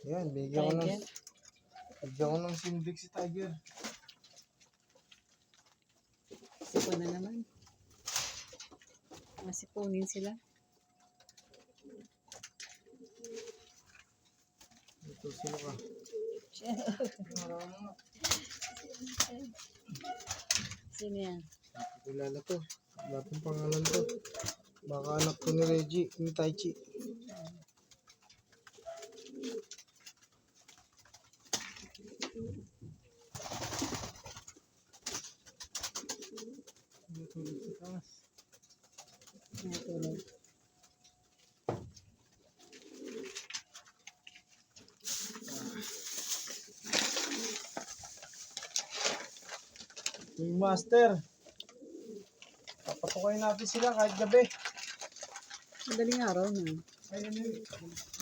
Yan, Tiger. bigyan ko ng Sinvix si Tiger. Sipon na naman. Masipunin sila. Ito, sino ka? Sino yan? Kilala to. Wala pong pangalan to. Baka anak ko ni Reggie, ni Taichi. Natulog sa taas. Natulog. Yung master. Papatukoy natin sila kahit gabi. Madaling araw na. Ayun yun.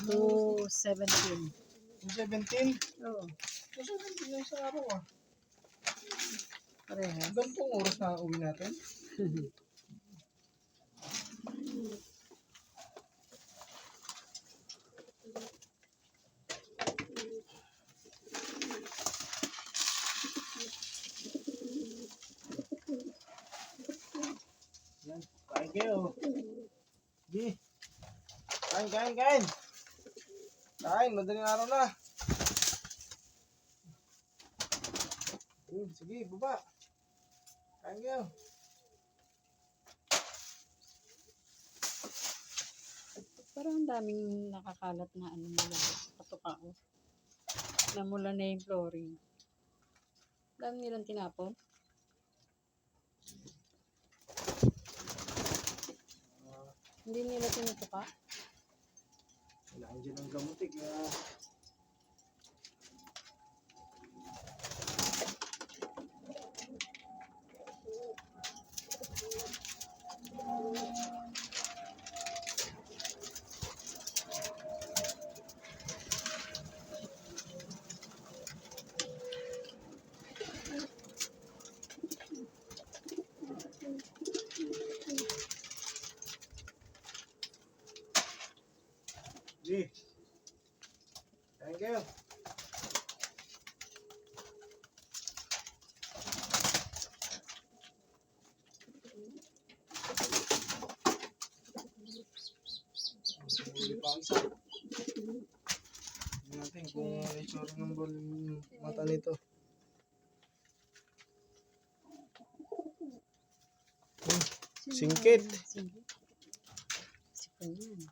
2:17. 17? Oo. 17 yung sa araw ah. Parehas. Gantong oras na uwi natin. Yan, kain kayo. Di. Kain. Kain, madaling araw na. Sige, baba. Kain kayo. Parang ang daming nakakalat na ano nila. Patukao. Namula na yung flooring. Dami nilang tinapon. Hindi nila tinutuka. Kailangan dyan ng gamutik. Di. Kain kayo. Huli pa ang isa. Tignan natin kung ano yung tsura ng mata nito. Singkit. Singkit. Sipon yan.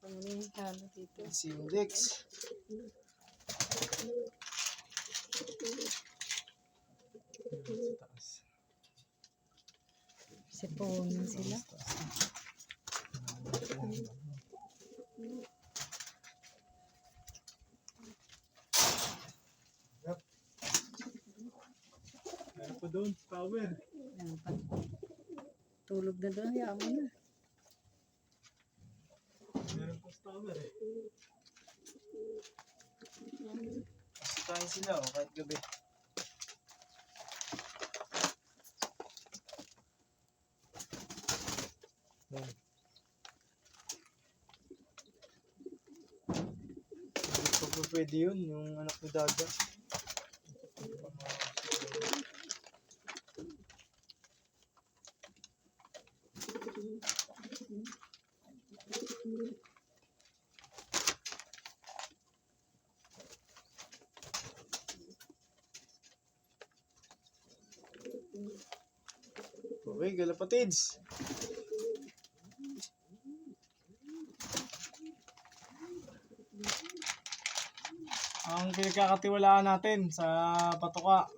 Ano yung halo dito? Sindex. Siponin sila. Meron pa doon, power. Ayan pa. Tulog na doon. Hayaan mo na. Meron pa power eh. Kasi kain sila kahit gabi. Yan. Hindi pa po pwede yun, yung anak ni Daga. Okay, kalapatids. Ang pinagkakatiwalaan natin sa patuka,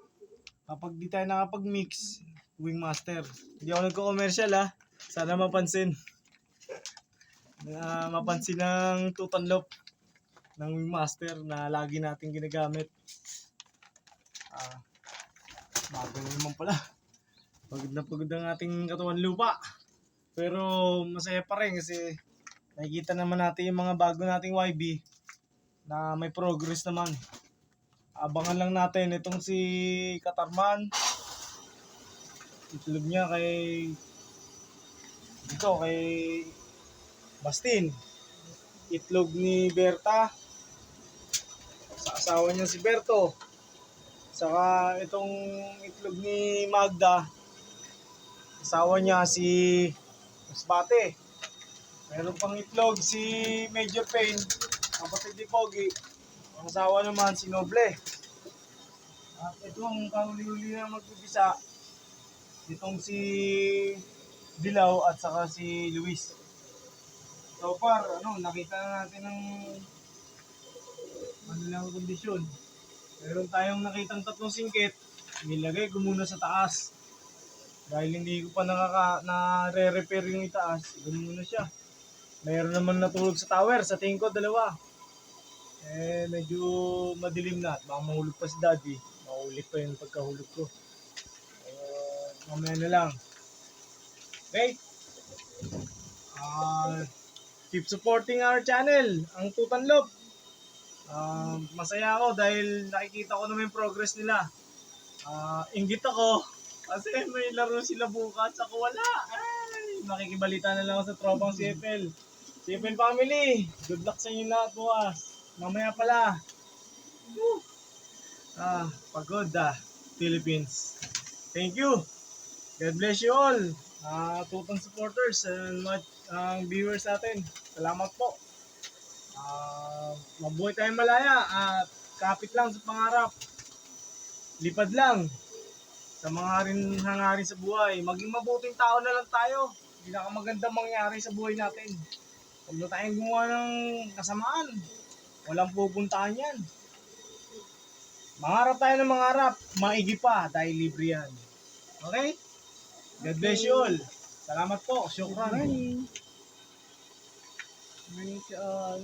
kapag di tayo nakapag-mix, Wingmaster. Hindi ako nagko-commercial ha. Sana mapansin. Mapansin ng tutanlop ng Wingmaster na lagi natin ginagamit. Bago naman pala. Pagod na pagod ang ating katawan lupa. Pero masaya pa rin kasi nakikita naman natin yung mga bago nating YB na may progress naman. Abangan lang natin itong si Katarman. Itlog niya kay Bastin. Itlog ni Berta asawa niya si Berto. Saka itong itlog ni Magda, asawa niya si Masbate. Meron pang itlog si Major Payne, kapatid ni Pogi. Ang asawa naman si Noble. At itong kahuli-huli na magbibisa, itong si Dilaw at saka si Luis. So far, nakita na natin ng lang kondisyon. Meron tayong nakitang 3 singkit, nilagay ko muna sa taas. Dahil hindi ko pa na-re-repair yung itaas, ganun muna siya. Meron naman natulog sa tower, sa tingin ko 2. Medyo madilim na at baka mahulog pa si Daddy. Mahulit pa yung pagkahulog ko. Mamaya na lang. Okay? Keep supporting our channel, ang Tutanlop. Masaya ako dahil nakikita ko naman yung progress nila. Inggit ako kasi may laro sila bukas, ako wala. Ay, makikibalita na lang ako sa tropang CFL. CFL family, good luck sa inyo lahat bukas. Mamaya pala. Woo! Pagod Philippines. Thank you. God bless you all. Tutong supporters and viewers natin. Salamat po. Mabuhay tayong malaya at kapit lang sa pangarap. Lipad lang sa mga hangarin sa buhay. Maging mabuting tao na lang tayo. Pinakamagandang mangyari sa buhay natin. Huwag na tayong gumawa ng kasamaan. Walang pupuntahan yan. Mangarap tayo ng mangarap. Maigi pa dahil libre yan. Okay? God bless you all. Salamat po. Shukran. Good morning. Good morning to all.